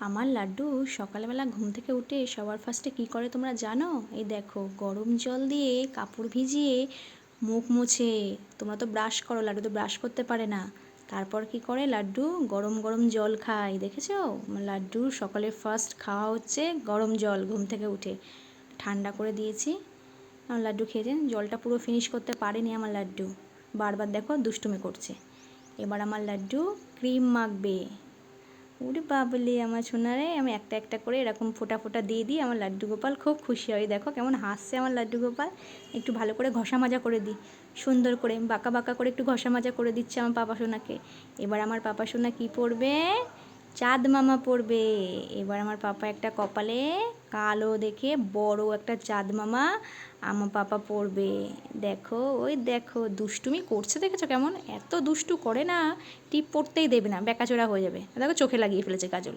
আমার লাড্ডু সকালবেলা ঘুম থেকে উঠে সবার ফার্স্টে কী করে তোমরা জানো? এই দেখো, গরম জল দিয়ে কাপড় ভিজিয়ে মুখ মুছে। তোমরা তো ব্রাশ করো, লাড্ডু তো ব্রাশ করতে পারে না। তারপর কি করে লাড্ডু? গরম গরম জল খায়, দেখেছো? আমার লাড্ডুর সকালের ফার্স্ট খাওয়া হচ্ছে গরম জল। ঘুম থেকে উঠে ঠান্ডা করে দিয়েছি, আমার লাড্ডু খেয়েছে। জলটা পুরো ফিনিশ করতে পারেনি আমার লাড্ডু, বারবার দেখো দুষ্টুমি করছে। এবার আমার লাড্ডু ক্রিম মাখবে। ওরে বাবলে আমার সোনারে, আমি একটা একটা করে এরকম ফোঁটা ফোঁটা দিয়ে দিই। আমার লাড্ডু গোপাল খুব খুশি হয়, দেখো কেমন হাসছে আমার লাড্ডু গোপাল। একটু ভালো করে ঘষা মাজা করে দিই, সুন্দর করে বাঁকা বাঁকা করে একটু ঘষা মাজা করে দিচ্ছে আমার পাপা সোনাকে। এবার আমার পাপা সোনা কী পরবে? চাঁদ মামা পরবে। এবার আমার পাপা একটা কপালে কালো দেখে বড় একটা চাঁদ মামা আমার পাপা পরবে। দেখো, ওই দেখো দুষ্টুমি করছে, দেখেছো কেমন? এত দুষ্টু করে না, টিপ পড়তেই দেবে না, বেকাচোরা হয়ে যাবে। দেখো চোখে লাগিয়ে ফেলেছে কাজল।